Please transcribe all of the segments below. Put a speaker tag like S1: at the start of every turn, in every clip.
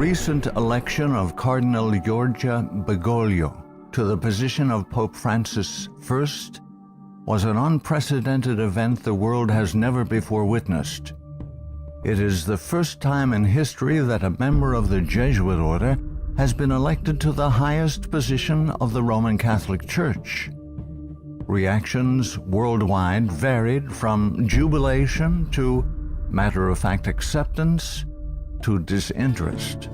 S1: recent election of Cardinal Giorgia Bergoglio to the position of Pope Francis I was an unprecedented event the world has never before witnessed. It is the first time in history that a member of the Jesuit order has been elected to the highest position of the Roman Catholic Church. Reactions worldwide varied from jubilation to matter-of-fact acceptance to disinterest.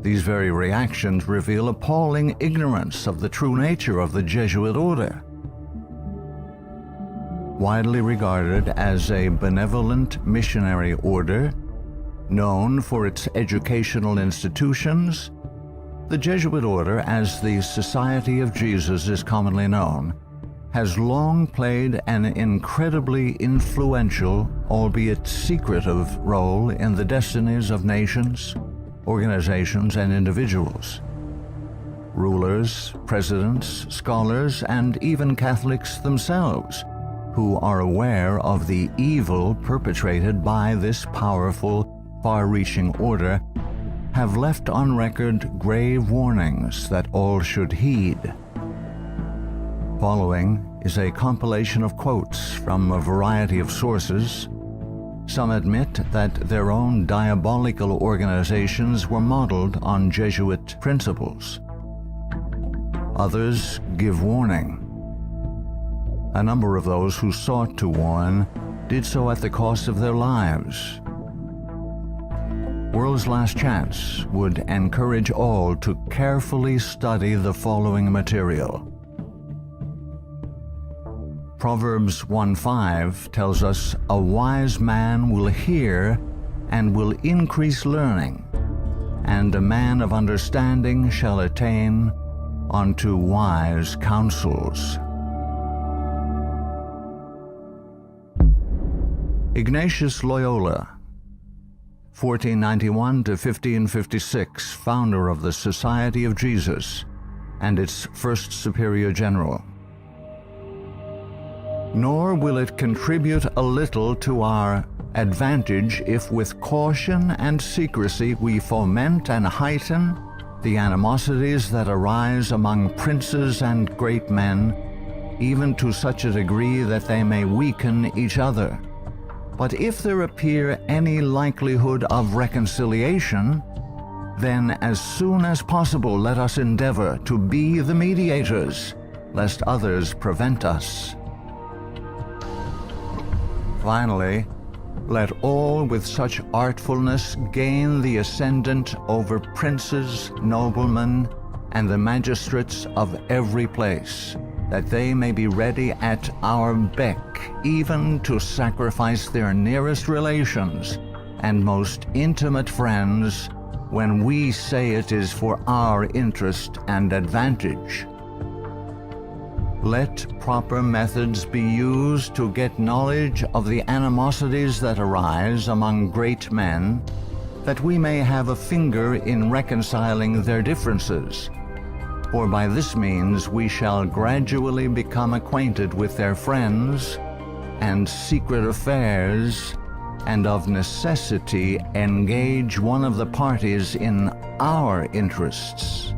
S1: These very reactions reveal appalling ignorance of the true nature of the Jesuit order. Widely regarded as a benevolent missionary order, known for its educational institutions, the Jesuit order, as the Society of Jesus is commonly known, has long played an incredibly influential, albeit secretive, role in the destinies of nations, organizations, and individuals. Rulers, presidents, scholars, and even Catholics themselves, who are aware of the evil perpetrated by this powerful, far-reaching order, have left on record grave warnings that all should heed. Following is a compilation of quotes from a variety of sources. Some admit that their own diabolical organizations were modeled on Jesuit principles. Others give warning. A number of those who sought to warn did so at the cost of their lives. World's Last Chance would encourage all to carefully study the following material. Proverbs 1:5 tells us, "A wise man will hear and will increase learning, and a man of understanding shall attain unto wise counsels." Ignatius Loyola, 1491 to 1556, founder of the Society of Jesus and its first superior general. Nor will it contribute a little to our advantage if with caution and secrecy we foment and heighten the animosities that arise among princes and great men, even to such a degree that they may weaken each other. But if there appear any likelihood of reconciliation, then as soon as possible let us endeavor to be the mediators, lest others prevent us. Finally, let all with such artfulness gain the ascendant over princes, noblemen, and the magistrates of every place, that they may be ready at our beck even to sacrifice their nearest relations and most intimate friends when we say it is for our interest and advantage. Let proper methods be used to get knowledge of the animosities that arise among great men, that we may have a finger in reconciling their differences. For by this means we shall gradually become acquainted with their friends and secret affairs, and of necessity engage one of the parties in our interests.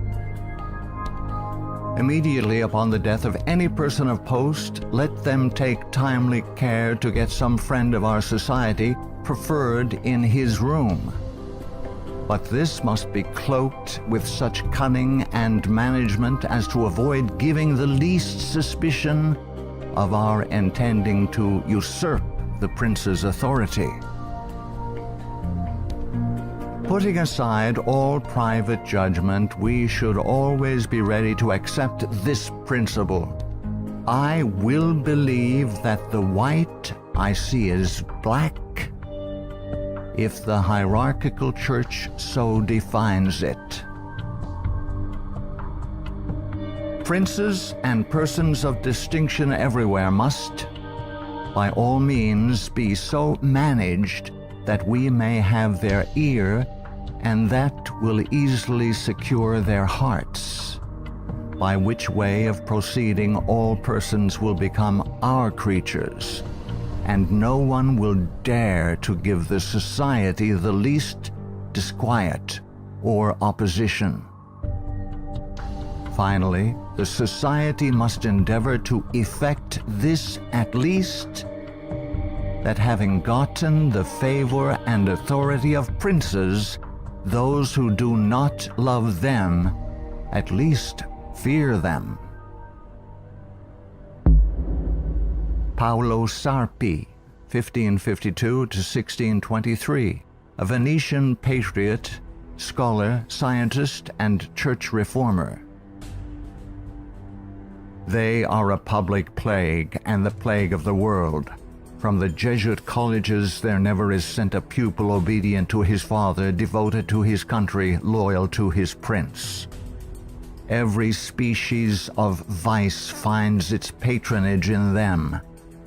S1: Immediately upon the death of any person of post, let them take timely care to get some friend of our society preferred in his room. But this must be cloaked with such cunning and management as to avoid giving the least suspicion of our intending to usurp the prince's authority. Putting aside all private judgment, we should always be ready to accept this principle: I will believe that the white I see is black, if the hierarchical church so defines it. Princes and persons of distinction everywhere must, by all means, be so managed that we may have their ear, and that will easily secure their hearts, by which way of proceeding all persons will become our creatures, and no one will dare to give the society the least disquiet or opposition. Finally, the society must endeavor to effect this at least, that having gotten the favor and authority of princes, those who do not love them at least fear them. Paolo Sarpi, 1552 to 1623, a Venetian patriot, scholar, scientist, and church reformer. They are a public plague and the plague of the world. From the Jesuit colleges there never is sent a pupil obedient to his father, devoted to his country, loyal to his prince. Every species of vice finds its patronage in them.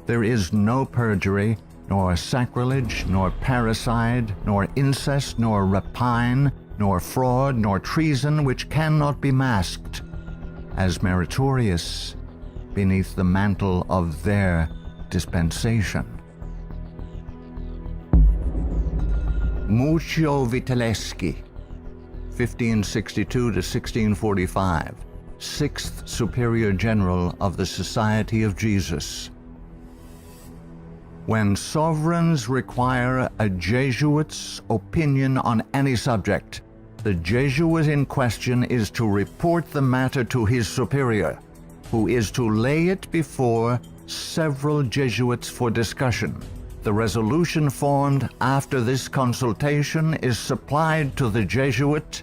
S1: There is no perjury, nor sacrilege, nor parricide, nor incest, nor rapine, nor fraud, nor treason, which cannot be masked as meritorious beneath the mantle of their dispensation. Muccio Vitelleschi, 1562 to 1645, 6th Superior General of the Society of Jesus. When sovereigns require a Jesuit's opinion on any subject, the Jesuit in question is to report the matter to his superior, who is to lay it before several Jesuits for discussion. The resolution formed after this consultation is supplied to the Jesuit,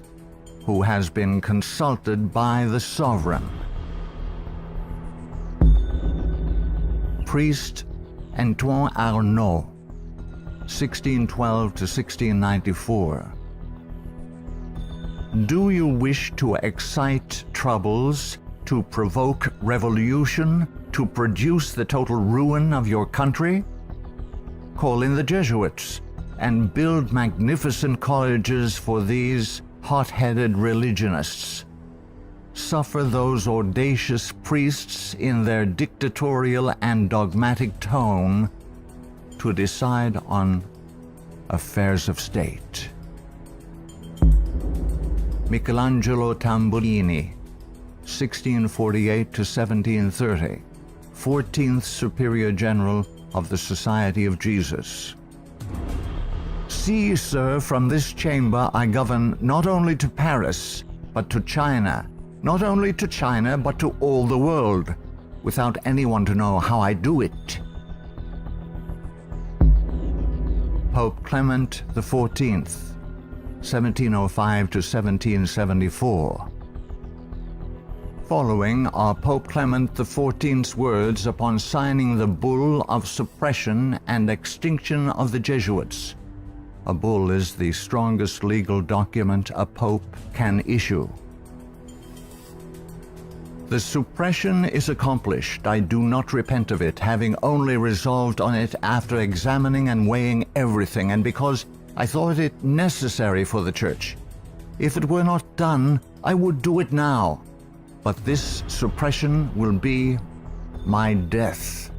S1: who has been consulted by the sovereign. Priest Antoine Arnaud, 1612 to 1694. Do you wish to excite troubles, to provoke revolution, to produce the total ruin of your country? Call in the Jesuits and build magnificent colleges for these hot-headed religionists. Suffer those audacious priests in their dictatorial and dogmatic tone to decide on affairs of state. Michelangelo Tamburini, 1648 to 1730, 14th Superior General of the Society of Jesus. See, sir, from this chamber I govern not only to Paris, but to China, not only to China, but to all the world, without anyone to know how I do it. Pope Clement XIV, 1705 to 1774. Following are Pope Clement XIV's words upon signing the Bull of suppression and extinction of the Jesuits. A bull is the strongest legal document a pope can issue. The suppression is accomplished. I do not repent of it, having only resolved on it after examining and weighing everything, and because I thought it necessary for the Church. If it were not done, I would do it now. But this suppression will be my death.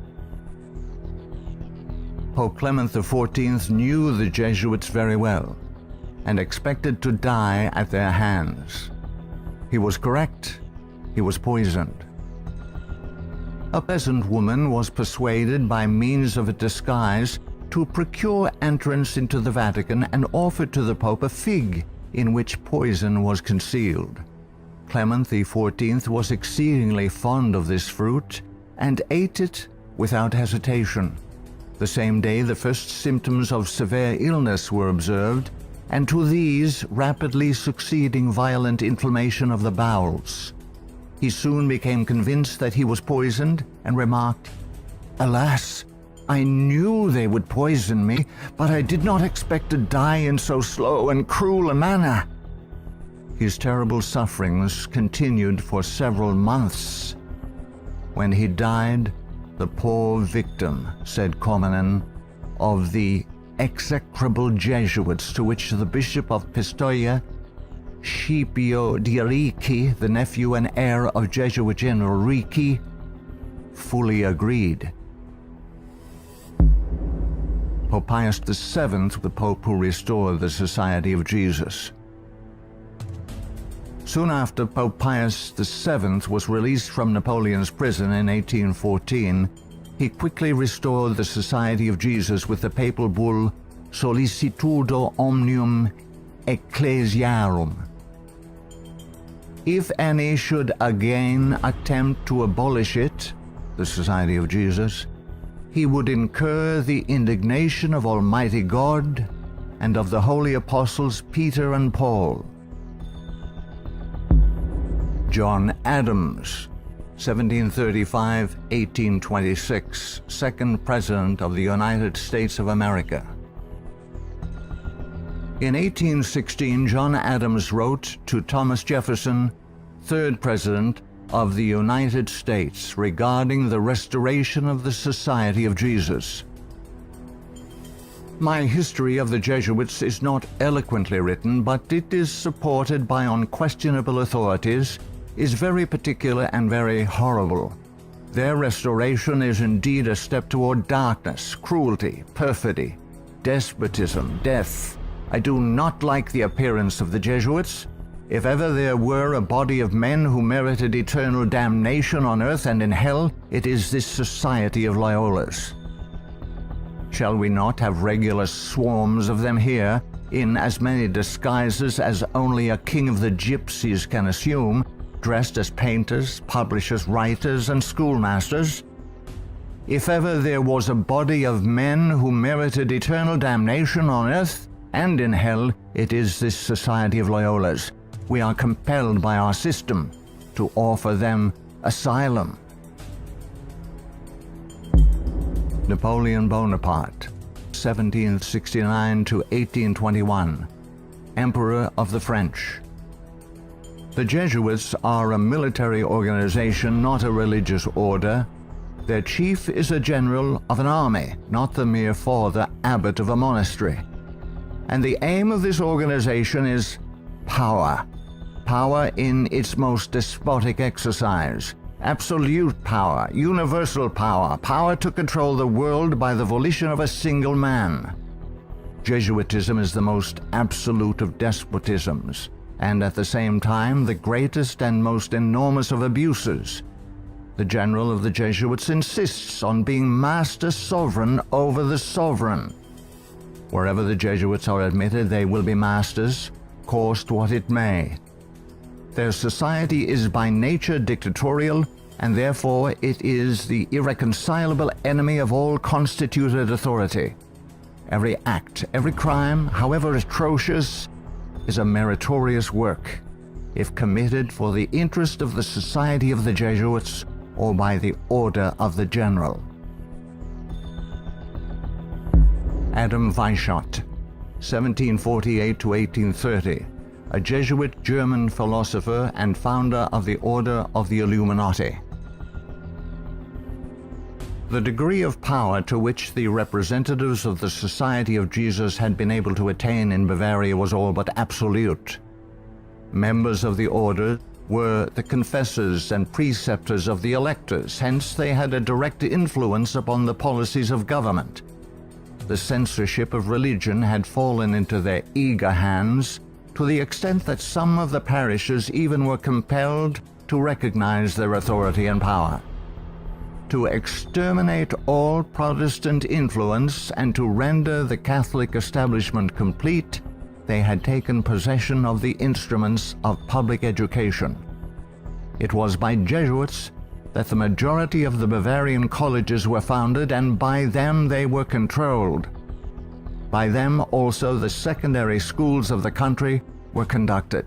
S1: Pope Clement XIV knew the Jesuits very well and expected to die at their hands. He was correct. He was poisoned. A peasant woman was persuaded by means of a disguise to procure entrance into the Vatican and offered to the Pope a fig in which poison was concealed. Clement XIV was exceedingly fond of this fruit and ate it without hesitation. The same day the first symptoms of severe illness were observed, and to these rapidly succeeding violent inflammation of the bowels. He soon became convinced that he was poisoned and remarked, "Alas, I knew they would poison me, but I did not expect to die in so slow and cruel a manner." His terrible sufferings continued for several months. When he died, the poor victim, said Comenon, of the execrable Jesuits to which the Bishop of Pistoia, Scipio di Ricci, the nephew and heir of Jesuit General Ricci, fully agreed. Pope Pius VII, the Pope who restored the Society of Jesus. Soon after Pope Pius VII was released from Napoleon's prison in 1814, he quickly restored the Society of Jesus with the papal bull Sollicitudo Omnium Ecclesiarum. If any should again attempt to abolish it, the Society of Jesus, he would incur the indignation of Almighty God and of the holy apostles Peter and Paul. John Adams, 1735–1826, second President of the United States of America. In 1816, John Adams wrote to Thomas Jefferson, third President of the United States, regarding the restoration of the Society of Jesus. My history of the Jesuits is not eloquently written, but it is supported by unquestionable authorities, is very particular and very horrible. Their restoration is indeed a step toward darkness, cruelty, perfidy, despotism, death. I do not like the appearance of the Jesuits. If ever there were a body of men who merited eternal damnation on earth and in hell, it is this Society of Loyolas. Shall we not have regular swarms of them here, in as many disguises as only a king of the gypsies can assume, dressed as painters, publishers, writers, and schoolmasters? If ever there was a body of men who merited eternal damnation on earth and in hell, it is this Society of Loyolas. We are compelled by our system to offer them asylum. Napoleon Bonaparte, 1769–1821, Emperor of the French. The Jesuits are a military organization, not a religious order. Their chief is a general of an army, not the mere father abbot of a monastery. And the aim of this organization is power. Power in its most despotic exercise. Absolute power, universal power, power to control the world by the volition of a single man. Jesuitism is the most absolute of despotisms, and at the same time the greatest and most enormous of abuses. The general of the Jesuits insists on being master sovereign over the sovereign. Wherever the Jesuits are admitted, they will be masters, cost what it may. Their society is by nature dictatorial, and therefore it is the irreconcilable enemy of all constituted authority. Every act, every crime, however atrocious, is a meritorious work, if committed for the interest of the Society of the Jesuits or by the order of the general. Adam Weishaupt, 1748–1830, a Jesuit German philosopher and founder of the Order of the Illuminati. The degree of power to which the representatives of the Society of Jesus had been able to attain in Bavaria was all but absolute. Members of the order were the confessors and preceptors of the electors, hence they had a direct influence upon the policies of government. The censorship of religion had fallen into their eager hands, to the extent that some of the parishes even were compelled to recognize their authority and power. To exterminate all Protestant influence and to render the Catholic establishment complete, they had taken possession of the instruments of public education. It was by Jesuits that the majority of the Bavarian colleges were founded, and by them they were controlled. By them also the secondary schools of the country were conducted.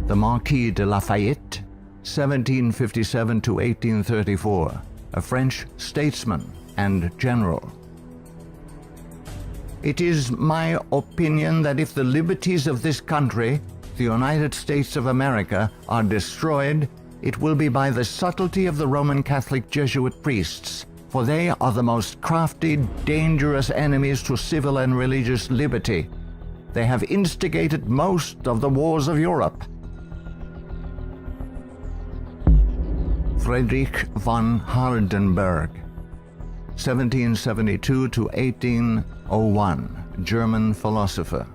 S1: The Marquis de Lafayette, 1757–1834, a French statesman and general. It is my opinion that if the liberties of this country, the United States of America, are destroyed, it will be by the subtlety of the Roman Catholic Jesuit priests, for they are the most crafty, dangerous enemies to civil and religious liberty. They have instigated most of the wars of Europe. Friedrich von Hardenberg, 1772–1801, German philosopher.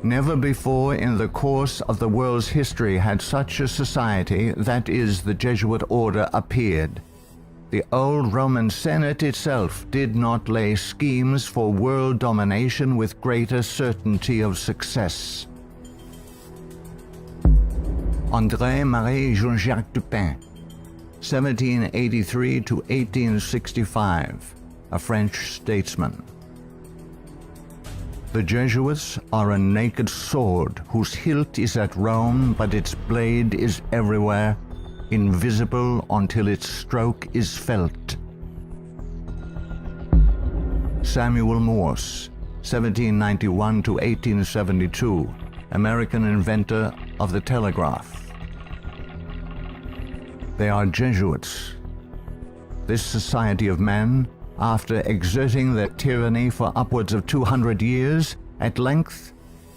S1: Never before in the course of the world's history had such a society, that is, the Jesuit order, appeared. The old Roman Senate itself did not lay schemes for world domination with greater certainty of success. André-Marie Jean-Jacques Dupin, 1783 to 1865, a French statesman. The Jesuits are a naked sword whose hilt is at Rome, but its blade is everywhere, invisible until its stroke is felt. Samuel Morse, 1791 to 1872, American inventor of the telegraph. They are Jesuits. This society of men, after exerting their tyranny for upwards of 200 years, at length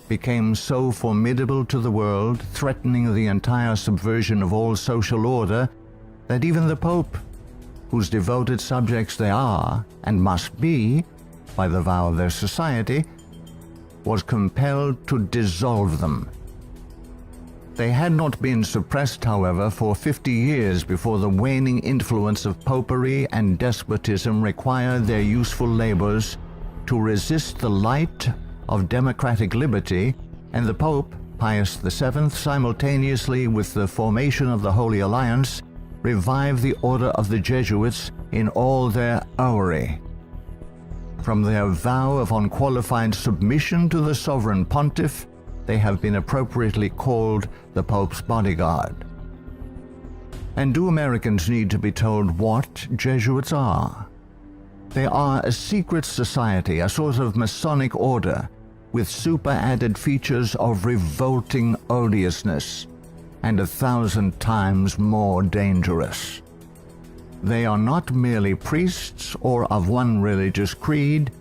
S1: became so formidable to the world, threatening the entire subversion of all social order, that even the Pope, whose devoted subjects they are, and must be, by the vow of their society, was compelled to dissolve them. They had not been suppressed, however, for 50 years before the waning influence of popery and despotism required their useful labors to resist the light of democratic liberty, and the Pope, Pius VII, simultaneously with the formation of the Holy Alliance, revived the order of the Jesuits in all their houri. From their vow of unqualified submission to the sovereign pontiff, they have been appropriately called the Pope's bodyguard. And do Americans need to be told what Jesuits are? They are a secret society, a sort of Masonic order, with super-added features of revolting odiousness, and 1,000 times more dangerous. They are not merely priests or of one religious creed.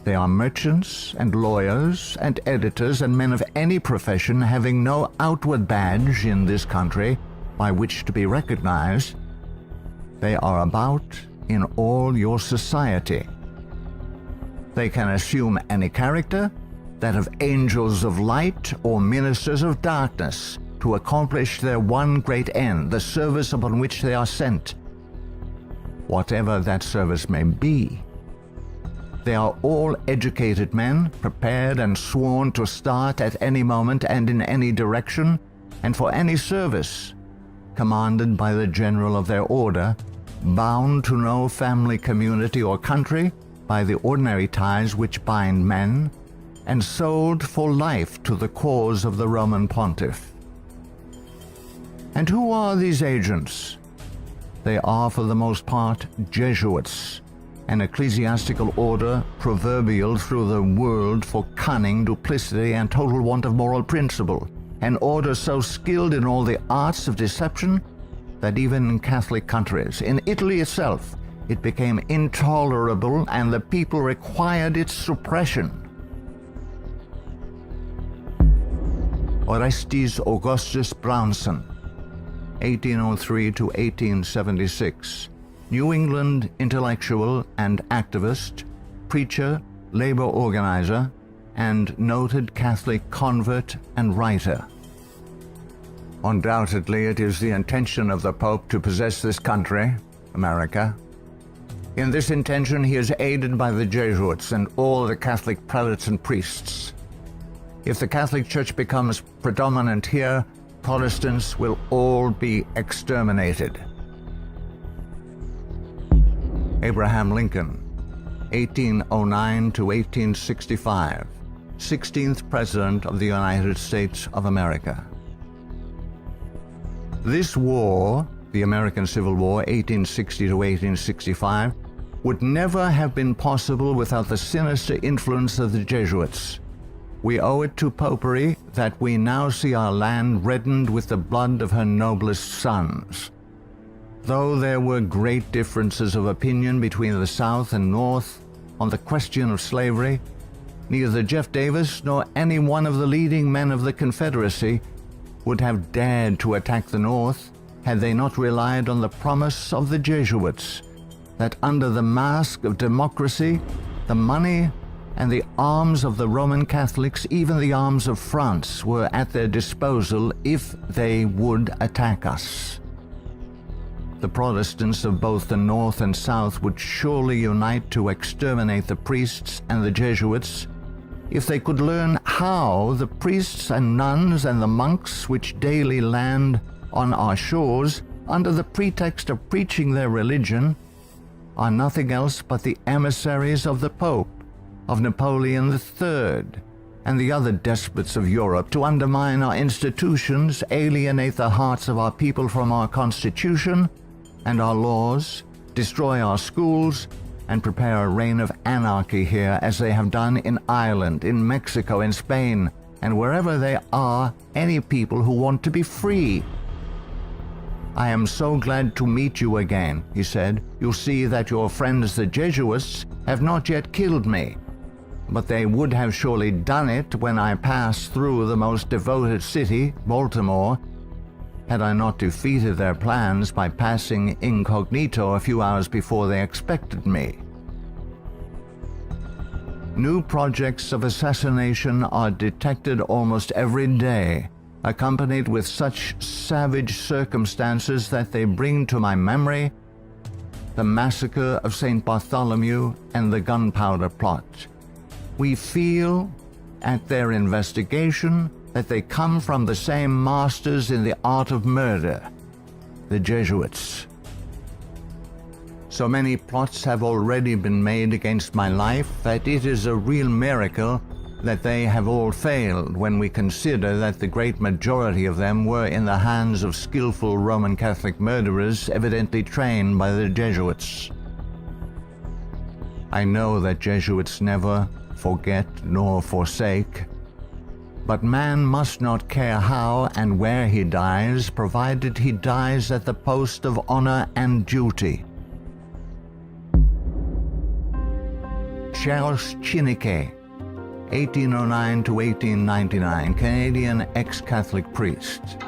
S1: They are merchants and lawyers and editors and men of any profession having no outward badge in this country by which to be recognized. They are about in all your society. They can assume any character, that of angels of light or ministers of darkness, to accomplish their one great end, the service upon which they are sent. Whatever that service may be, they are all educated men, prepared and sworn to start at any moment and in any direction, and for any service, commanded by the general of their order, bound to no family, community, or country by the ordinary ties which bind men, and sold for life to the cause of the Roman pontiff. And who are these agents? They are for the most part Jesuits, an ecclesiastical order proverbial through the world for cunning, duplicity, and total want of moral principle, an order so skilled in all the arts of deception that even in Catholic countries, in Italy itself, it became intolerable and the people required its suppression. Orestes Augustus Brownson, 1803 to 1876, New England intellectual and activist, preacher, labor organizer, and noted Catholic convert and writer. Undoubtedly, it is the intention of the Pope to possess this country, America. In this intention, he is aided by the Jesuits and all the Catholic prelates and priests. If the Catholic Church becomes predominant here, Protestants will all be exterminated. Abraham Lincoln, 1809 to 1865, 16th President of the United States of America. This war, the American Civil War, 1860 to 1865, would never have been possible without the sinister influence of the Jesuits. We owe it to popery that we now see our land reddened with the blood of her noblest sons. Though there were great differences of opinion between the South and North on the question of slavery, neither Jeff Davis nor any one of the leading men of the Confederacy would have dared to attack the North had they not relied on the promise of the Jesuits that under the mask of democracy, the money and the arms of the Roman Catholics, even the arms of France, were at their disposal if they would attack us. The Protestants of both the North and South would surely unite to exterminate the priests and the Jesuits if they could learn how the priests and nuns and the monks which daily land on our shores under the pretext of preaching their religion are nothing else but the emissaries of the Pope, of Napoleon III, and the other despots of Europe to undermine our institutions, alienate the hearts of our people from our Constitution and our laws, destroy our schools, and prepare a reign of anarchy here as they have done in Ireland, in Mexico, in Spain, and wherever there are any people who want to be free. I am so glad to meet you again, he said. You'll see that your friends the Jesuits have not yet killed me, but they would have surely done it when I passed through the most devoted city, Baltimore, had I not defeated their plans by passing incognito a few hours before they expected me. New projects of assassination are detected almost every day, accompanied with such savage circumstances that they bring to my memory the massacre of St. Bartholomew and the gunpowder plot. We feel, at their investigation, that they come from the same masters in the art of murder, the Jesuits. So many plots have already been made against my life that it is a real miracle that they have all failed when we consider that the great majority of them were in the hands of skillful Roman Catholic murderers evidently trained by the Jesuits. I know that Jesuits never forget nor forsake, but man must not care how and where he dies, provided he dies at the post of honor and duty. Charles Chineke, 1809 to 1899, Canadian ex-Catholic priest.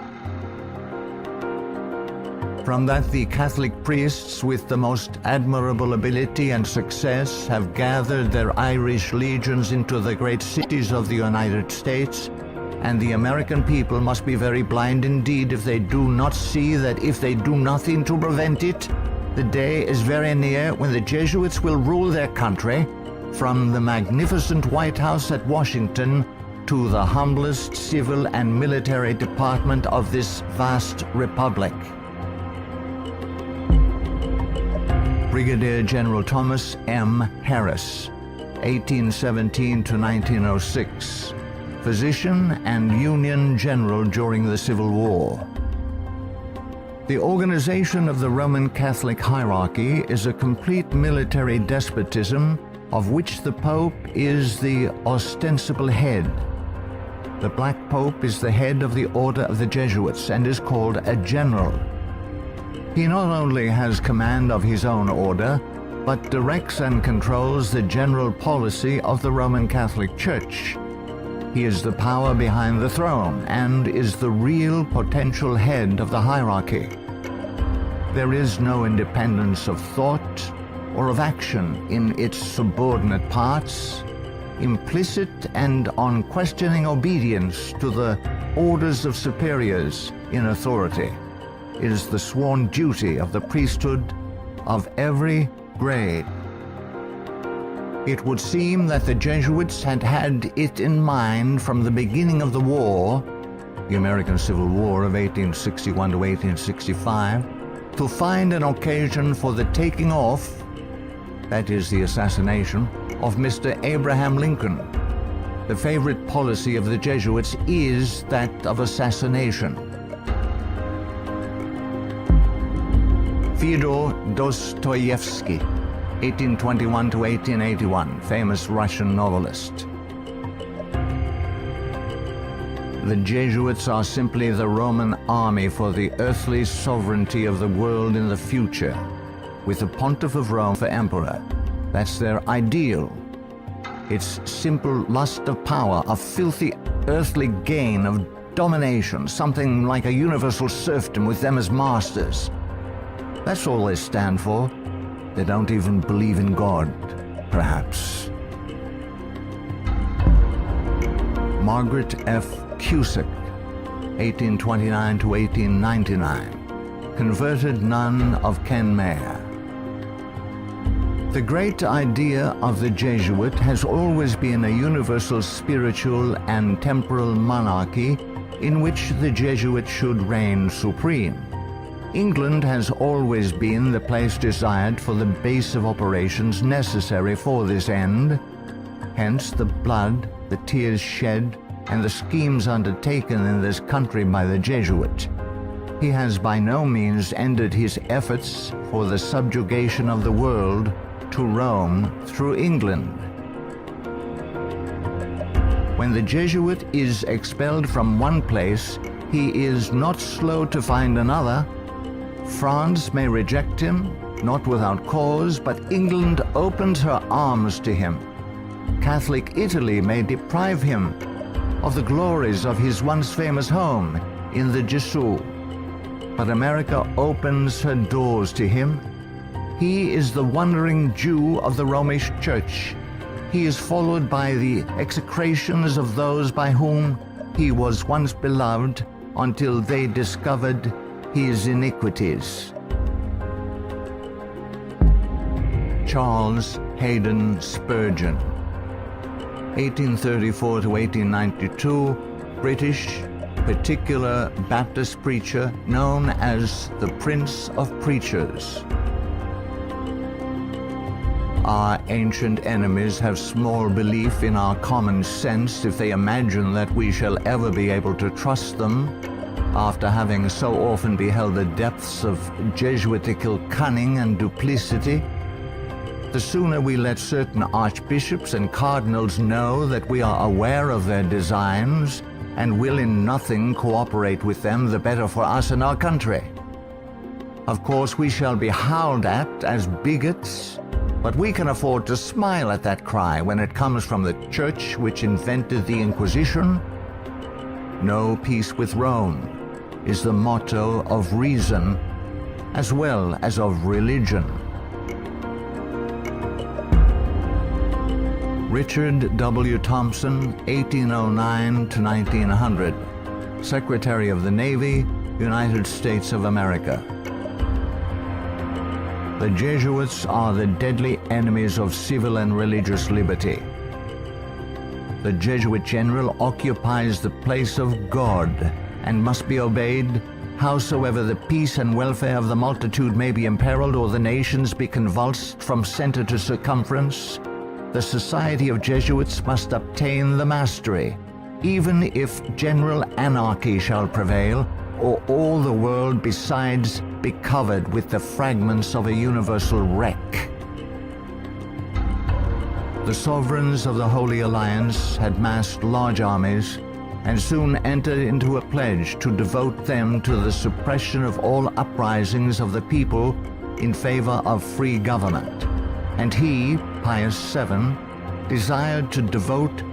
S1: From that the Catholic priests with the most admirable ability and success have gathered their Irish legions into the great cities of the United States, and the American people must be very blind indeed if they do not see that if they do nothing to prevent it, the day is very near when the Jesuits will rule their country, from the magnificent White House at Washington to the humblest civil and military department of this vast republic. Brigadier General Thomas M. Harris, 1817 to 1906, physician and Union General during the Civil War. The organization of the Roman Catholic hierarchy is a complete military despotism of which the Pope is the ostensible head. The Black Pope is the head of the Order of the Jesuits and is called a general. He not only has command of his own order, but directs and controls the general policy of the Roman Catholic Church. He is the power behind the throne and is the real potential head of the hierarchy. There is no independence of thought or of action in its subordinate parts, implicit and unquestioning obedience to the orders of superiors in authority is the sworn duty of the priesthood of every grade. It would seem that the Jesuits had had it in mind from the beginning of the war, the American Civil War of 1861 to 1865, to find an occasion for the taking off, that is the assassination, of Mr. Abraham Lincoln. The favorite policy of the Jesuits is that of assassination. Fyodor Dostoevsky, 1821 to 1881, famous Russian novelist. The Jesuits are simply the Roman army for the earthly sovereignty of the world in the future, with the Pontiff of Rome for emperor. That's their ideal. It's simple lust of power, of filthy earthly gain, of domination, something like a universal serfdom with them as masters. That's all they stand for. They don't even believe in God, perhaps. Margaret F. Cusick, 1829 to 1899, converted nun of Kenmare. The great idea of the Jesuit has always been a universal spiritual and temporal monarchy in which the Jesuit should reign supreme. England has always been the place desired for the base of operations necessary for this end. Hence the blood, the tears shed, and the schemes undertaken in this country by the Jesuit. He has by no means ended his efforts for the subjugation of the world to Rome through England. When the Jesuit is expelled from one place, he is not slow to find another. France may reject him, not without cause, but England opens her arms to him. Catholic Italy may deprive him of the glories of his once famous home in the Gesù, but America opens her doors to him. He is the wandering Jew of the Romish Church. He is followed by the execrations of those by whom he was once beloved until they discovered his iniquities. Charles Haddon Spurgeon, 1834 to 1892, British particular Baptist preacher known as the Prince of Preachers. Our ancient enemies have small belief in our common sense if they imagine that we shall ever be able to trust them, after having so often beheld the depths of Jesuitical cunning and duplicity. The sooner we let certain archbishops and cardinals know that we are aware of their designs and will in nothing cooperate with them, the better for us and our country. Of course, we shall be howled at as bigots, but we can afford to smile at that cry when it comes from the church which invented the Inquisition. No peace with Rome is the motto of reason as well as of religion. Richard W. Thompson, 1809 to 1900, Secretary of the Navy, United States of America. The Jesuits are the deadly enemies of civil and religious liberty. The Jesuit general occupies the place of God and must be obeyed, howsoever the peace and welfare of the multitude may be imperiled or the nations be convulsed from center to circumference. The Society of Jesuits must obtain the mastery, even if general anarchy shall prevail, or all the world besides be covered with the fragments of a universal wreck. The sovereigns of the Holy Alliance had massed large armies and soon entered into a pledge to devote them to the suppression of all uprisings of the people in favor of free government. And he, Pius VII, desired to devote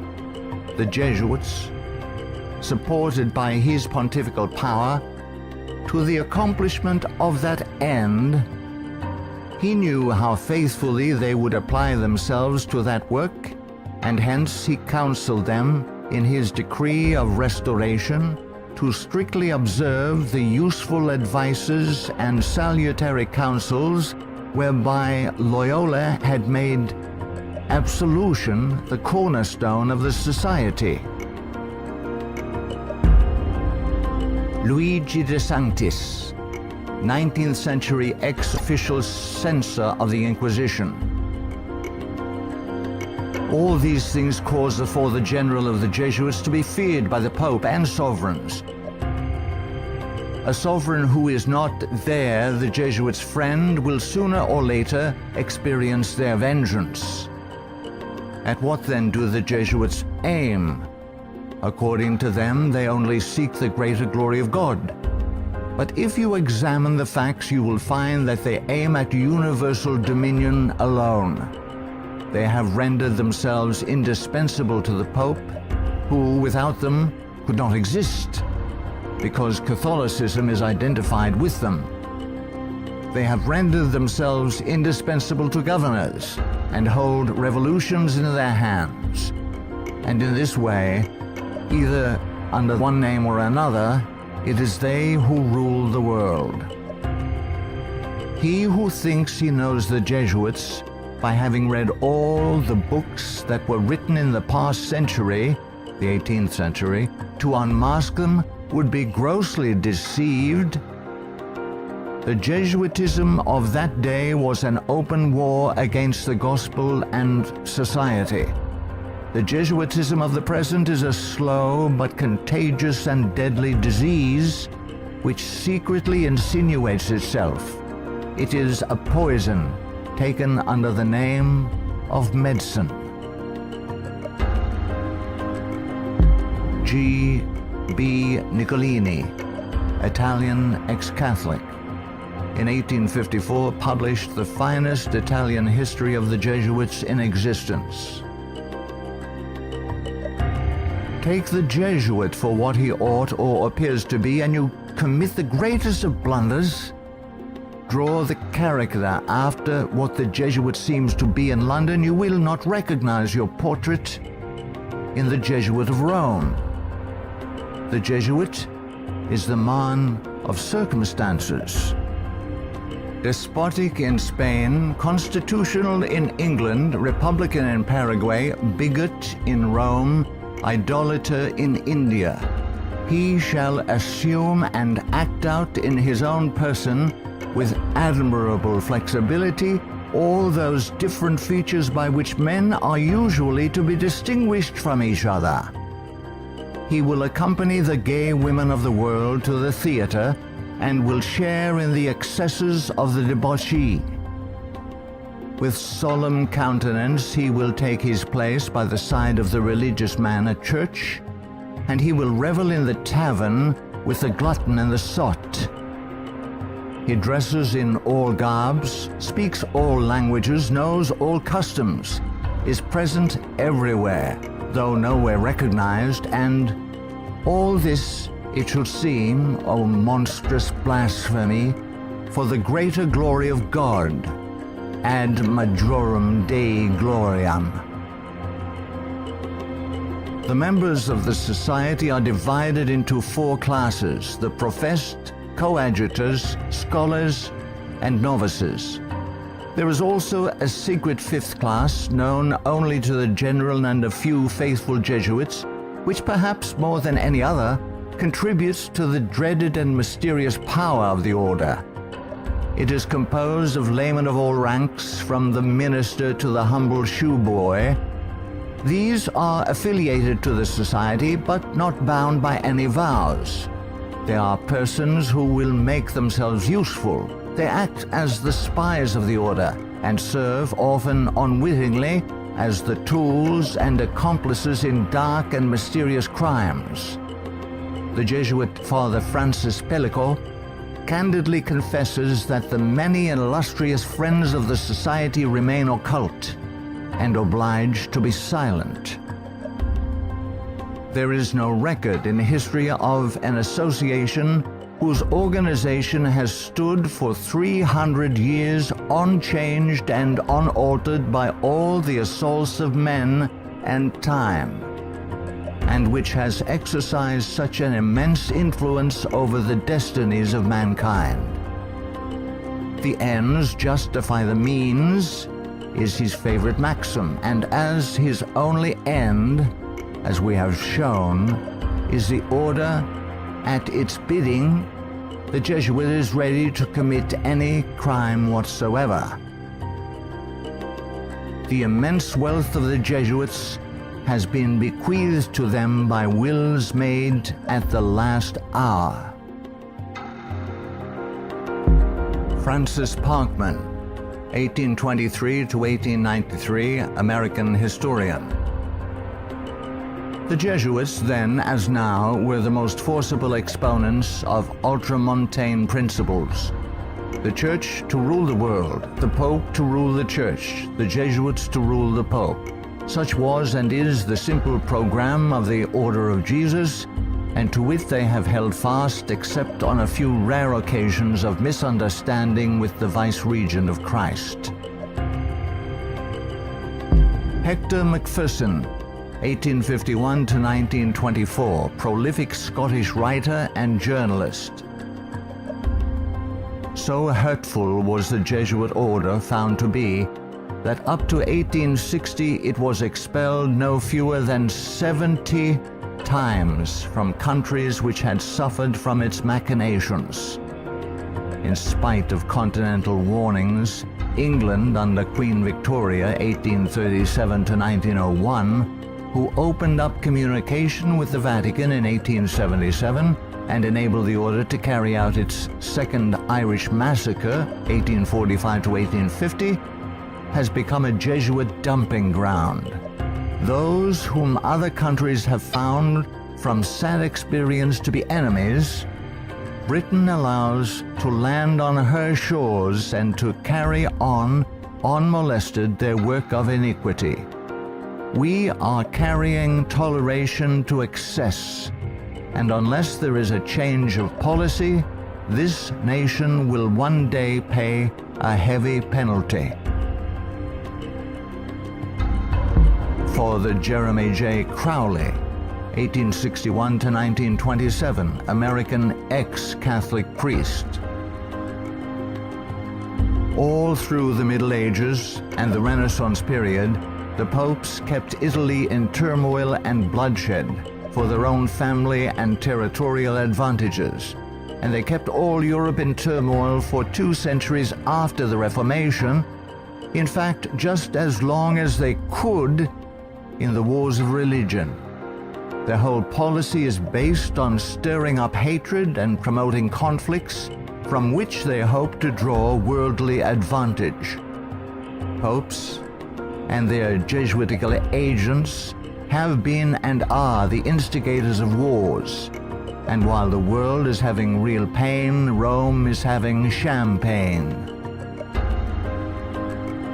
S1: the Jesuits, supported by his pontifical power, to the accomplishment of that end. He knew how faithfully they would apply themselves to that work, and hence he counseled them in his decree of restoration to strictly observe the useful advices and salutary counsels whereby Loyola had made absolution the cornerstone of the society. Luigi de Sanctis, 19th century ex-official censor of the Inquisition. All these things caused the general of the Jesuits to be feared by the Pope and sovereigns. A sovereign who is not there, the Jesuits' friend, will sooner or later experience their vengeance. At what then do the Jesuits aim? According to them, they only seek the greater glory of God. But if you examine the facts, you will find that they aim at universal dominion alone. They have rendered themselves indispensable to the Pope, who without them could not exist, because Catholicism is identified with them. They have rendered themselves indispensable to governors and hold revolutions in their hands. And in this way, Either under one name or another, it is they who rule the world. He who thinks he knows the Jesuits by having read all the books that were written in the past century, the 18th century, to unmask them would be grossly deceived. The Jesuitism of that day was an open war against the gospel and society. The Jesuitism of the present is a slow but contagious and deadly disease which secretly insinuates itself. It is a poison taken under the name of medicine. G. B. Nicolini, Italian ex-Catholic, in 1854 published the finest Italian history of the Jesuits in existence. Take the Jesuit for what he ought or appears to be, and you commit the greatest of blunders. Draw the character after what the Jesuit seems to be in London, you will not recognize your portrait in the Jesuit of Rome. The Jesuit is the man of circumstances. Despotic in Spain, constitutional in England, republican in Paraguay, bigot in Rome, idolater in India. He shall assume and act out in his own person, with admirable flexibility, all those different features by which men are usually to be distinguished from each other. He will accompany the gay women of the world to the theater and will share in the excesses of the debauchee. With solemn countenance he will take his place by the side of the religious man at church, and he will revel in the tavern with the glutton and the sot. He dresses in all garbs, speaks all languages, knows all customs, is present everywhere, though nowhere recognized, and all this, it should seem, O monstrous blasphemy, for the greater glory of God, ad majorem Dei gloriam. The members of the society are divided into 4 classes: the professed, coadjutors, scholars, and novices. There is also a secret 5th class, known only to the general and a few faithful Jesuits, which perhaps more than any other contributes to the dreaded and mysterious power of the order. It is composed of laymen of all ranks, from the minister to the humble shoeboy. These are affiliated to the society, but not bound by any vows. They are persons who will make themselves useful. They act as the spies of the order, and serve, often unwittingly, as the tools and accomplices in dark and mysterious crimes. The Jesuit Father Francis Pellico candidly confesses that the many and illustrious friends of the society remain occult and obliged to be silent. There is no record in history of an association whose organization has stood for 300 years unchanged and unaltered by all the assaults of men and time, and which has exercised such an immense influence over the destinies of mankind. The ends justify the means is his favorite maxim, and as his only end, as we have shown, is the order, at its bidding, the Jesuit is ready to commit any crime whatsoever. The immense wealth of the Jesuits has been bequeathed to them by wills made at the last hour. Francis Parkman, 1823 to 1893, American historian. The Jesuits, then as now, were the most forcible exponents of ultramontane principles. The Church to rule the world, the Pope to rule the Church, the Jesuits to rule the Pope. Such was and is the simple program of the Order of Jesus, and to it they have held fast, except on a few rare occasions of misunderstanding with the Vice-Regent of Christ. Hector Macpherson, 1851 to 1924, prolific Scottish writer and journalist. So hurtful was the Jesuit order found to be that up to 1860 it was expelled no fewer than 70 times from countries which had suffered from its machinations. In spite of continental warnings, England under Queen Victoria 1837 to 1901, who opened up communication with the Vatican in 1877 and enabled the order to carry out its Second Irish Massacre 1845 to 1850, has become a Jesuit dumping ground. Those whom other countries have found from sad experience to be enemies, Britain allows to land on her shores and to carry on, unmolested, their work of iniquity. We are carrying toleration to excess, and unless there is a change of policy, this nation will one day pay a heavy penalty. For the Jeremy J. Crowley, 1861 to 1927, American ex-Catholic priest. All through the Middle Ages and the Renaissance period, the popes kept Italy in turmoil and bloodshed for their own family and territorial advantages, and they kept all Europe in turmoil for 2 centuries after the Reformation, in fact, just as long as they could in the wars of religion. Their whole policy is based on stirring up hatred and promoting conflicts from which they hope to draw worldly advantage. Popes and their Jesuitical agents have been and are the instigators of wars, and while the world is having real pain, Rome is having champagne.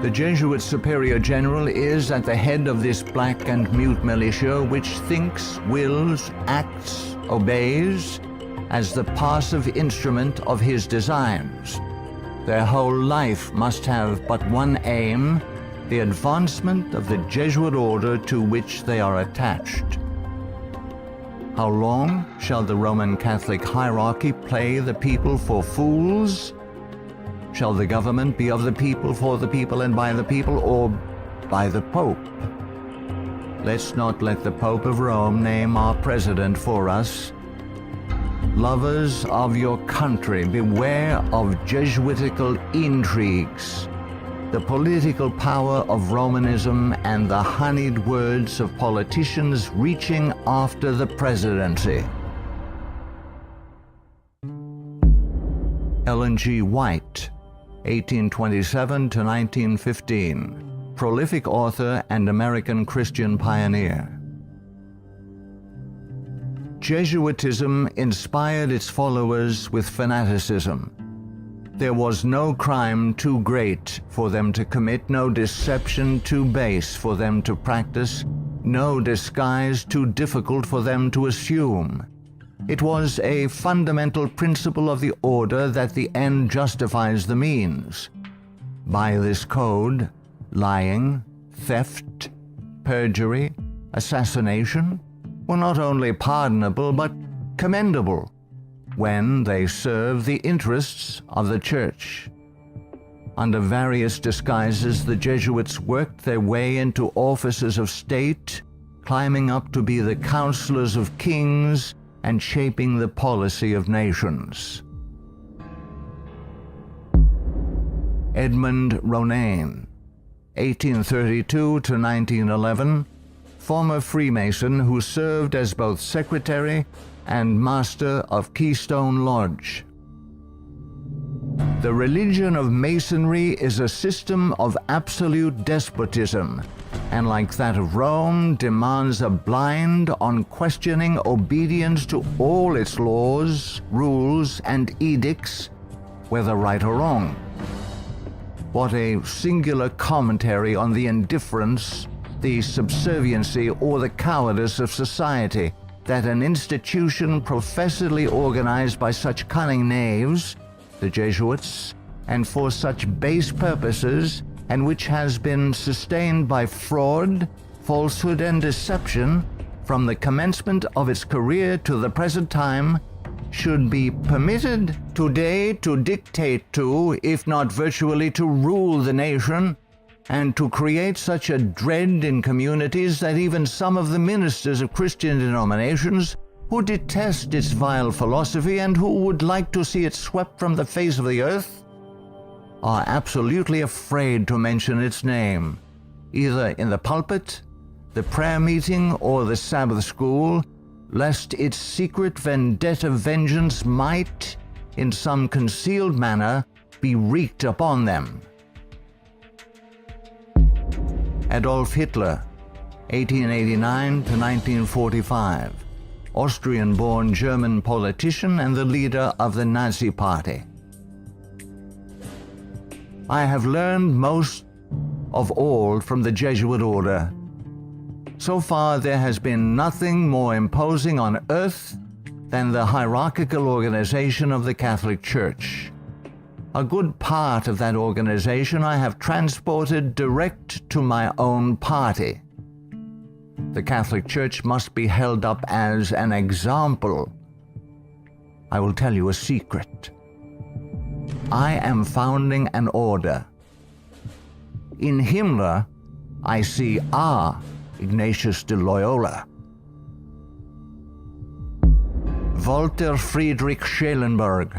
S1: The Jesuit Superior General is at the head of this black and mute militia which thinks, wills, acts, obeys as the passive instrument of his designs. Their whole life must have but one aim: the advancement of the Jesuit order to which they are attached. How long shall the Roman Catholic hierarchy play the people for fools? Shall the government be of the people, for the people, and by the people, or by the Pope? Let's not let the Pope of Rome name our president for us. Lovers of your country, beware of Jesuitical intrigues, the political power of Romanism, and the honeyed words of politicians reaching after the presidency. Ellen G. White, 1827 to 1915, prolific author and American Christian pioneer. Jesuitism inspired its followers with fanaticism. There was no crime too great for them to commit, no deception too base for them to practice, no disguise too difficult for them to assume. It was a fundamental principle of the order that the end justifies the means. By this code, lying, theft, perjury, assassination were not only pardonable but commendable when they serve the interests of the Church. Under various disguises, the Jesuits worked their way into offices of state, climbing up to be the counselors of kings and shaping the policy of nations. Edmund Ronaine, 1832 to 1911, former Freemason who served as both secretary and master of Keystone Lodge. The religion of Masonry is a system of absolute despotism, and like that of Rome, demands a blind, unquestioning obedience to all its laws, rules, and edicts, whether right or wrong. What a singular commentary on the indifference, the subserviency, or the cowardice of society, that an institution professedly organized by such cunning knaves, the Jesuits, and for such base purposes, and which has been sustained by fraud, falsehood and deception from the commencement of its career to the present time should be permitted today to dictate to, if not virtually to rule the nation, and to create such a dread in communities that even some of the ministers of Christian denominations who detest its vile philosophy and who would like to see it swept from the face of the earth are absolutely afraid to mention its name, either in the pulpit, the prayer meeting, or the Sabbath school, lest its secret vendetta vengeance might, in some concealed manner, be wreaked upon them. Adolf Hitler, 1889 to 1945, Austrian-born German politician and the leader of the Nazi Party. I have learned most of all from the Jesuit order. So far, there has been nothing more imposing on earth than the hierarchical organization of the Catholic Church. A good part of that organization I have transported direct to my own party. The Catholic Church must be held up as an example. I will tell you a secret. I am founding an order. In Himmler, I see our Ignatius de Loyola. Walter Friedrich Schellenberg,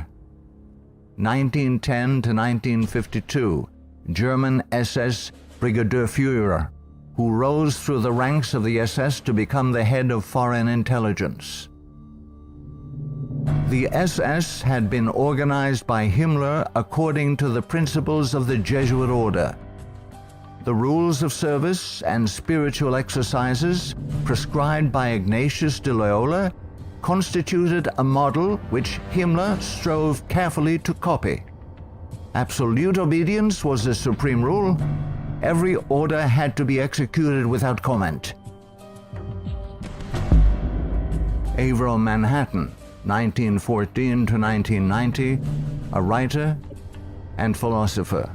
S1: 1910 to 1952, German SS Brigadier Führer, who rose through the ranks of the SS to become the head of foreign intelligence. The SS had been organized by Himmler according to the principles of the Jesuit order. The rules of service and spiritual exercises prescribed by Ignatius de Loyola constituted a model which Himmler strove carefully to copy. Absolute obedience was the supreme rule. Every order had to be executed without comment. Avro Manhattan, 1914 to 1990, a writer and philosopher.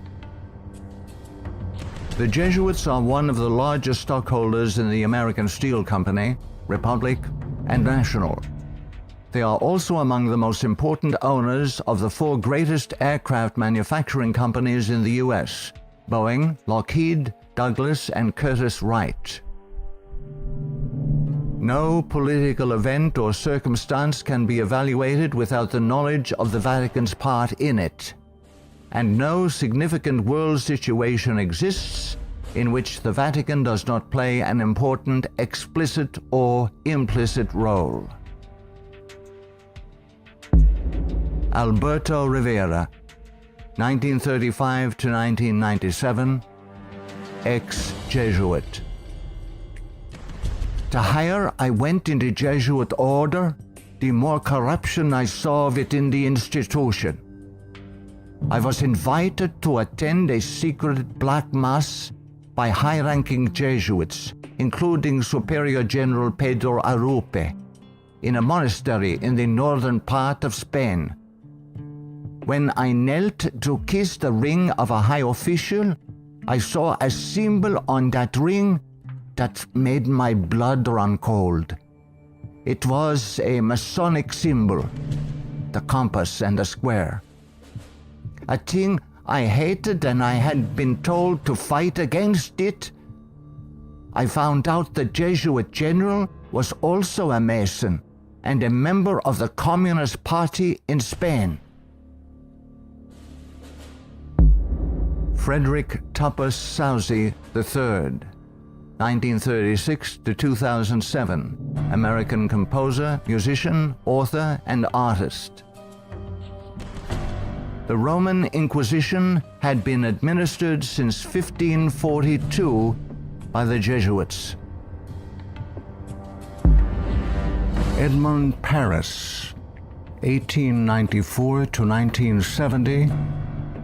S1: The Jesuits are one of the largest stockholders in the American Steel Company, Republic, and National. They are also among the most important owners of the four greatest aircraft manufacturing companies in the U.S., Boeing, Lockheed, Douglas, and Curtiss-Wright. No political event or circumstance can be evaluated without the knowledge of the Vatican's part in it, and no significant world situation exists in which the Vatican does not play an important explicit or implicit role. Alberto Rivera, 1935 to 1997, ex-Jesuit. The higher I went in the Jesuit order, the more corruption I saw of it in the institution. I was invited to attend a secret black mass by high-ranking Jesuits, including Superior General Pedro Arupe, in a monastery in the northern part of Spain. When I knelt to kiss the ring of a high official, I saw a symbol on that ring that made my blood run cold. It was a Masonic symbol, the compass and the square. A thing I hated, and I had been told to fight against it. I found out the Jesuit general was also a Mason and a member of the Communist Party in Spain. Frederick Tupper Sousie III, 1936 to 2007, American composer, musician, author, and artist. The Roman Inquisition had been administered since 1542 by the Jesuits. Edmund Paris, 1894 to 1970,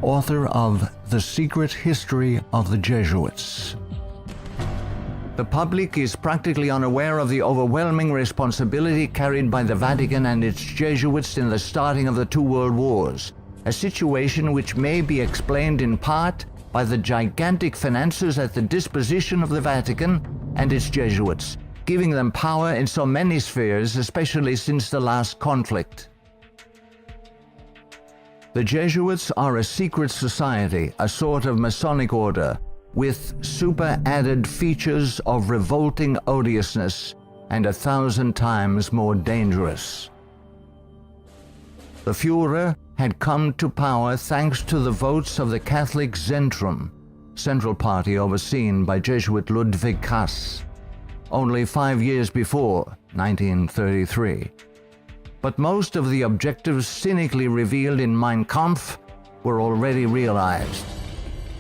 S1: author of The Secret History of the Jesuits. The public is practically unaware of the overwhelming responsibility carried by the Vatican and its Jesuits in the starting of the two world wars, a situation which may be explained in part by the gigantic finances at the disposition of the Vatican and its Jesuits, giving them power in so many spheres, especially since the last conflict. The Jesuits are a secret society, a sort of Masonic order, with super-added features of revolting odiousness and 1,000 times more dangerous. The Führer had come to power thanks to the votes of the Catholic Zentrum, Central Party overseen by Jesuit Ludwig Kass, only 5 years before, 1933. But most of the objectives cynically revealed in Mein Kampf were already realized.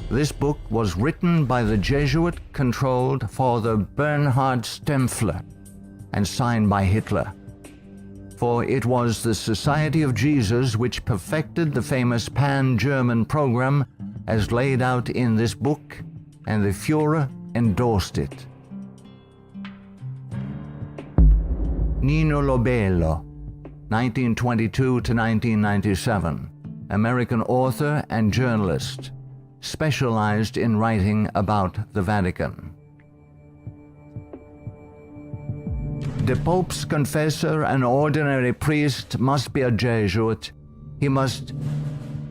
S1: This book was written by the Jesuit-controlled Father Bernhard Stempfler and signed by Hitler. For it was the Society of Jesus which perfected the famous Pan-German program as laid out in this book, and the Führer endorsed it. Nino Lobello, 1922 to 1997, American author and journalist, specialized in writing about the Vatican. The Pope's confessor, an ordinary priest, must be a Jesuit. He must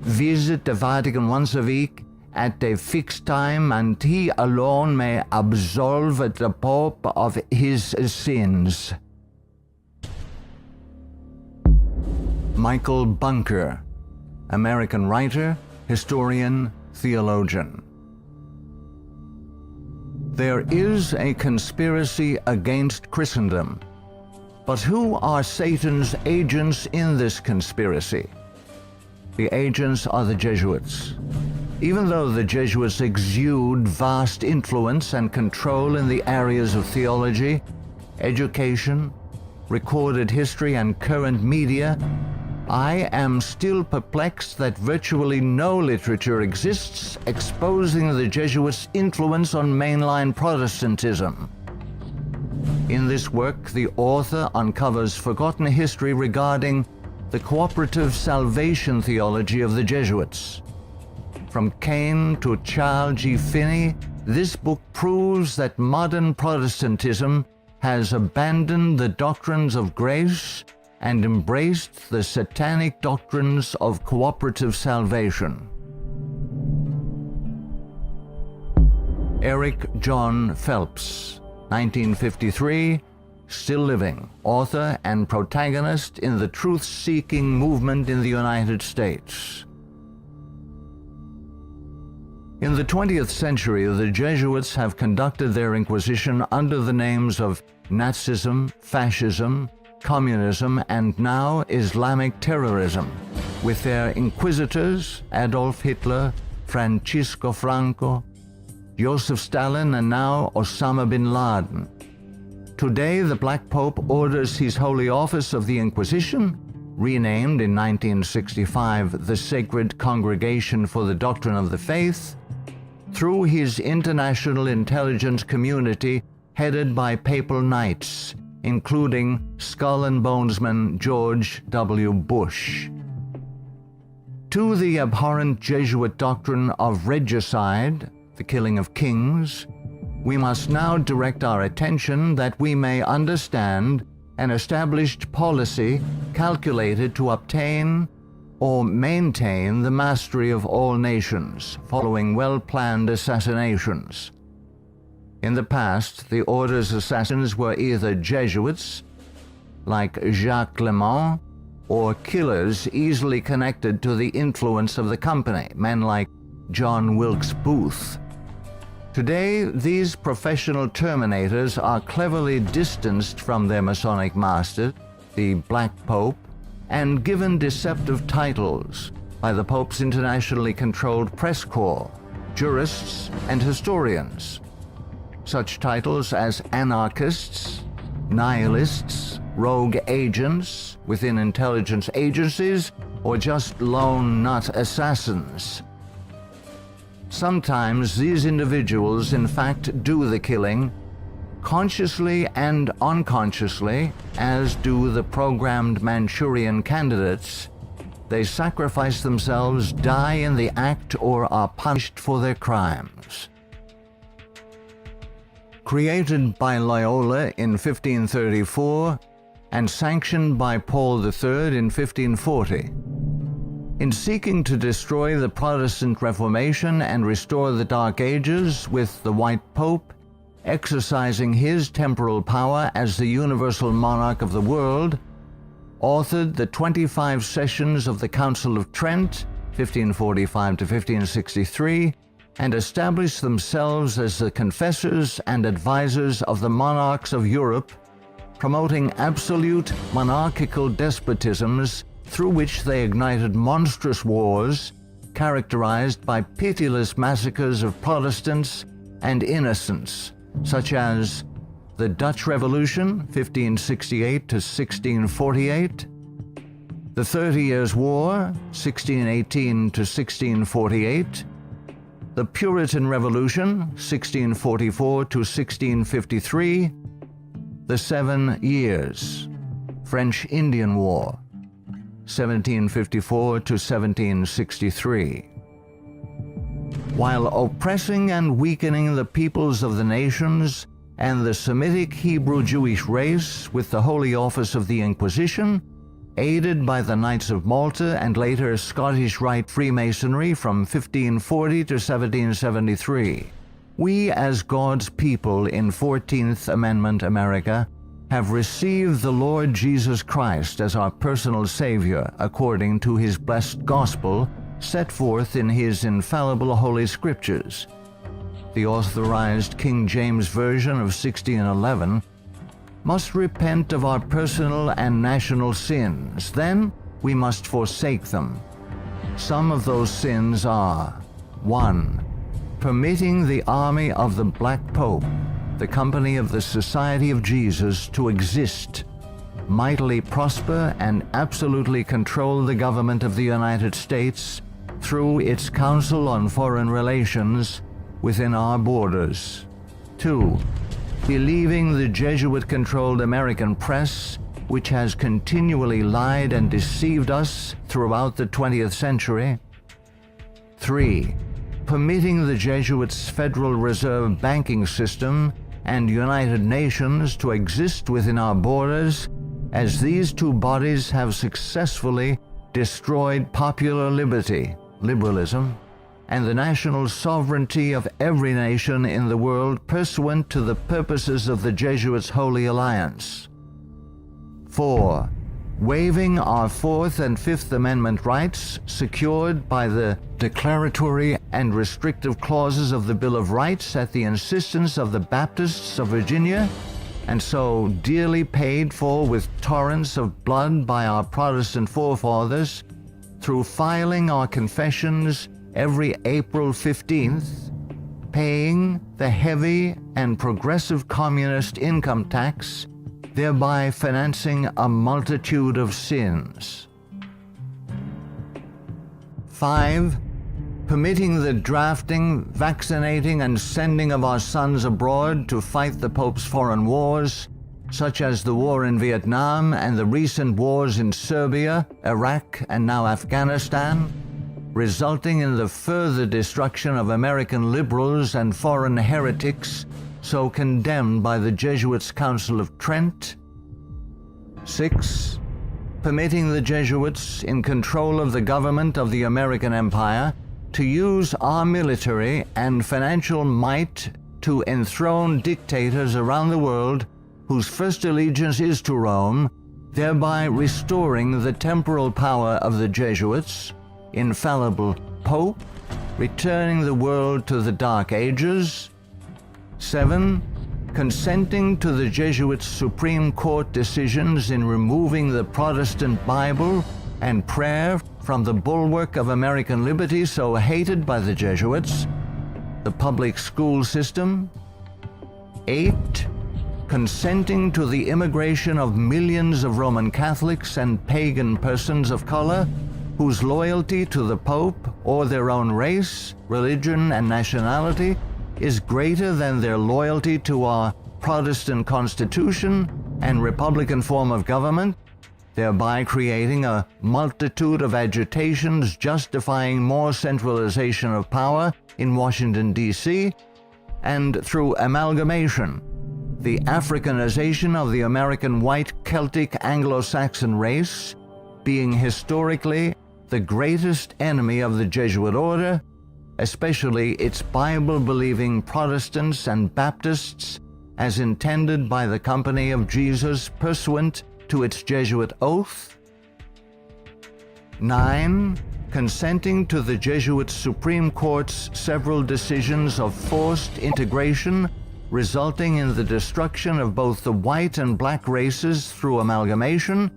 S1: visit the Vatican once a week at a fixed time, and he alone may absolve the Pope of his sins. Michael Bunker, American writer, historian, theologian. There is a conspiracy against Christendom, but who are Satan's agents in this conspiracy? The agents are the Jesuits. Even though the Jesuits exude vast influence and control in the areas of theology, education, recorded history, and current media, I am still perplexed that virtually no literature exists exposing the Jesuits' influence on mainline Protestantism. In this work, the author uncovers forgotten history regarding the cooperative salvation theology of the Jesuits. From Cain to Charles G. Finney, this book proves that modern Protestantism has abandoned the doctrines of grace and embraced the satanic doctrines of cooperative salvation. Eric John Phelps, 1953, still living, author and protagonist in the truth-seeking movement in the United States. In the 20th century, the Jesuits have conducted their inquisition under the names of Nazism, fascism, communism, and now Islamic terrorism, with their inquisitors Adolf Hitler, Francisco Franco, Joseph Stalin, and now Osama bin Laden. Today, the Black Pope orders his Holy Office of the Inquisition, renamed in 1965 the Sacred Congregation for the Doctrine of the Faith, through his international intelligence community headed by papal knights, including Skull and Bonesman George W. Bush. To the abhorrent Jesuit doctrine of regicide, the killing of kings, we must now direct our attention that we may understand an established policy calculated to obtain or maintain the mastery of all nations, following well-planned assassinations. In the past, the order's assassins were either Jesuits, like Jacques Clement, or killers easily connected to the influence of the company, men like John Wilkes Booth. Today, these professional terminators are cleverly distanced from their Masonic master, the Black Pope, and given deceptive titles by the Pope's internationally controlled press corps, jurists, and historians. Such titles as anarchists, nihilists, rogue agents within intelligence agencies, or just lone nut assassins. Sometimes these individuals in fact do the killing, consciously and unconsciously, as do the programmed Manchurian candidates. They sacrifice themselves, die in the act, or are punished for their crimes. created by Loyola in 1534 and sanctioned by Paul III in 1540. In seeking to destroy the Protestant Reformation and restore the Dark Ages with the White Pope, exercising his temporal power as the universal monarch of the world, authored the 25 sessions of the Council of Trent, 1545 to 1563, and established themselves as the confessors and advisors of the monarchs of Europe, promoting absolute monarchical despotisms through which they ignited monstrous wars characterized by pitiless massacres of Protestants and innocents, such as the Dutch Revolution, 1568 to 1648, the 30 Years' War, 1618 to 1648, the Puritan Revolution, 1644 to 1653, the 7 Years, French Indian War, 1754 to 1763. While oppressing and weakening the peoples of the nations and the Semitic Hebrew Jewish race with the Holy Office of the Inquisition, aided by the Knights of Malta and later Scottish Rite Freemasonry from 1540 to 1773, we as God's people in 14th Amendment America have received the Lord Jesus Christ as our personal Savior according to His blessed gospel set forth in His infallible Holy Scriptures. The authorized King James Version of 1611 must repent of our personal and national sins. Then we must forsake them. Some of those sins are: 1. Permitting the army of the Black Pope, the company of the Society of Jesus, to exist, mightily prosper, and absolutely control the government of the United States through its Council on Foreign Relations within our borders. 2. Believing the Jesuit-controlled American press, which has continually lied and deceived us throughout the 20th century. 3. Permitting the Jesuits' Federal Reserve banking system and United Nations to exist within our borders, as these two bodies have successfully destroyed popular liberty, liberalism, and the national sovereignty of every nation in the world pursuant to the purposes of the Jesuits' Holy Alliance. 4. Waiving our Fourth and Fifth Amendment rights secured by the declaratory and restrictive clauses of the Bill of Rights at the insistence of the Baptists of Virginia, and so dearly paid for with torrents of blood by our Protestant forefathers, through filing our confessions every April 15th, paying the heavy and progressive communist income tax, thereby financing a multitude of sins. 5. Permitting the drafting, vaccinating, and sending of our sons abroad to fight the Pope's foreign wars, such as the war in Vietnam and the recent wars in Serbia, Iraq, and now Afghanistan, resulting in the further destruction of American liberals and foreign heretics so condemned by the Jesuits' Council of Trent. 6. Permitting the Jesuits in control of the government of the American Empire to use our military and financial might to enthrone dictators around the world whose first allegiance is to Rome, thereby restoring the temporal power of the Jesuits, infallible Pope, returning the world to the Dark Ages. 7. Consenting to the Jesuits' Supreme Court decisions in removing the Protestant Bible and prayer from the bulwark of American liberty so hated by the Jesuits, the public school system. 8. Consenting to the immigration of millions of Roman Catholics and pagan persons of color whose loyalty to the Pope or their own race, religion, and nationality is greater than their loyalty to our Protestant Constitution and Republican form of government, thereby creating a multitude of agitations justifying more centralization of power in Washington, D.C., and through amalgamation, the Africanization of the American white Celtic Anglo-Saxon race being historically the greatest enemy of the Jesuit order, especially its Bible-believing Protestants and Baptists, as intended by the Company of Jesus pursuant to its Jesuit oath. 9. Consenting to the Jesuit Supreme Court's several decisions of forced integration resulting in the destruction of both the white and black races through amalgamation,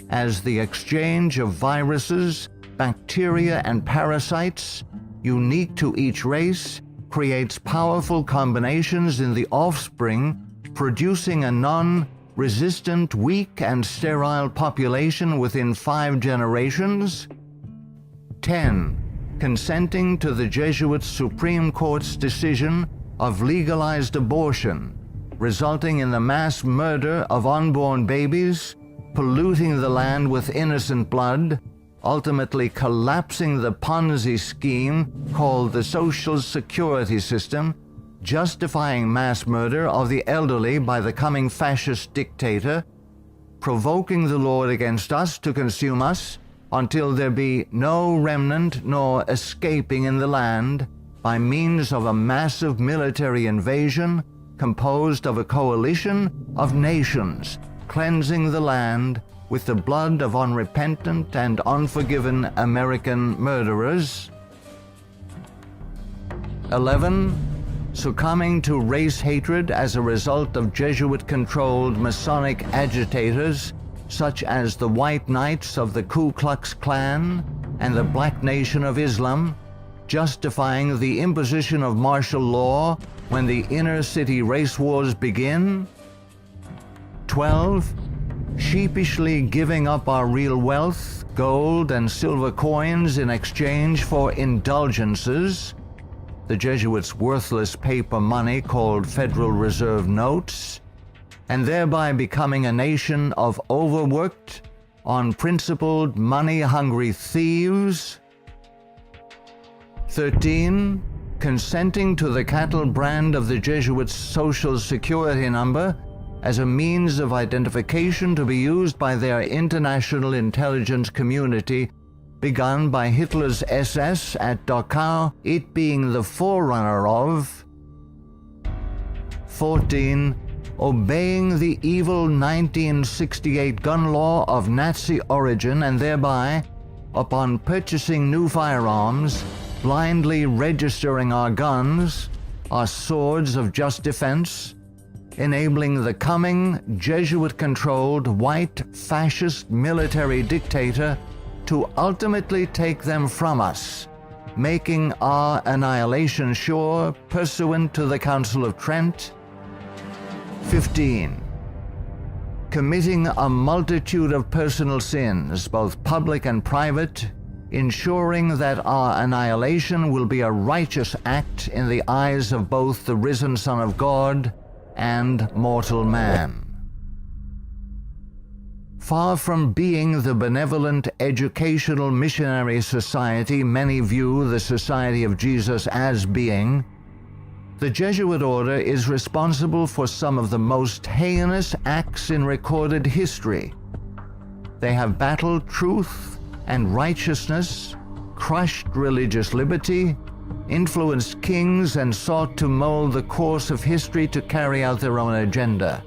S1: as the exchange of viruses, bacteria, and parasites unique to each race creates powerful combinations in the offspring, producing a non-resistant, weak, and sterile population within 5 generations. 10. Consenting to the Jesuit Supreme Court's decision of legalized abortion, resulting in the mass murder of unborn babies, polluting the land with innocent blood, ultimately collapsing the Ponzi scheme called the Social Security system, justifying mass murder of the elderly by the coming fascist dictator, provoking the Lord against us to consume us until there be no remnant nor escaping in the land, by means of a massive military invasion composed of a coalition of nations, cleansing the land with the blood of unrepentant and unforgiven American murderers. 11. Succumbing to race hatred as a result of Jesuit-controlled Masonic agitators such as the White Knights of the Ku Klux Klan and the Black Nation of Islam, justifying the imposition of martial law when the inner-city race wars begin. 12. Sheepishly giving up our real wealth, gold and silver coins in exchange for indulgences, the Jesuits' worthless paper money called Federal Reserve notes, and thereby becoming a nation of overworked, unprincipled, money-hungry thieves. 13. Consenting to the cattle brand of the Jesuits' Social Security number as a means of identification to be used by their international intelligence community, begun by Hitler's SS at Dachau, it being the forerunner of. 14. Obeying the evil 1968 gun law of Nazi origin and thereby, upon purchasing new firearms, blindly registering our guns, our swords of just defense, enabling the coming Jesuit-controlled white fascist military dictator to ultimately take them from us, making our annihilation sure pursuant to the Council of Trent. 15. Committing a multitude of personal sins, both public and private, ensuring that our annihilation will be a righteous act in the eyes of both the risen Son of God and mortal man. Far from being the benevolent educational missionary society many view the Society of Jesus as being, the Jesuit order is responsible for some of the most heinous acts in recorded history. They have battled truth and righteousness, crushed religious liberty, influenced kings, and sought to mold the course of history to carry out their own agenda.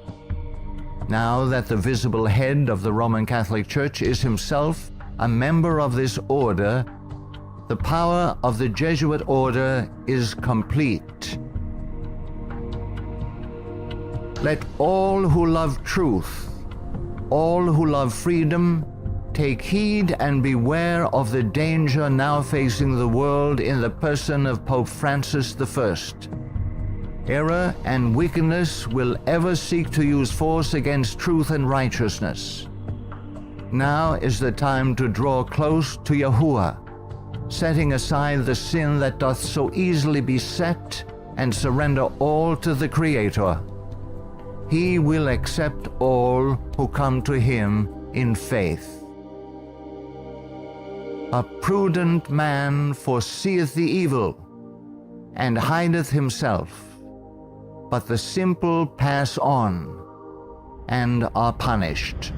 S1: Now that the visible head of the Roman Catholic Church is himself a member of this order, the power of the Jesuit order is complete. Let all who love truth, all who love freedom, take heed and beware of the danger now facing the world in the person of Pope Francis I. Error and wickedness will ever seek to use force against truth and righteousness. Now is the time to draw close to Yahuwah, setting aside the sin that doth so easily beset, and surrender all to the Creator. He will accept all who come to him in faith. A prudent man foreseeth the evil, and hideth himself, but the simple pass on and are punished.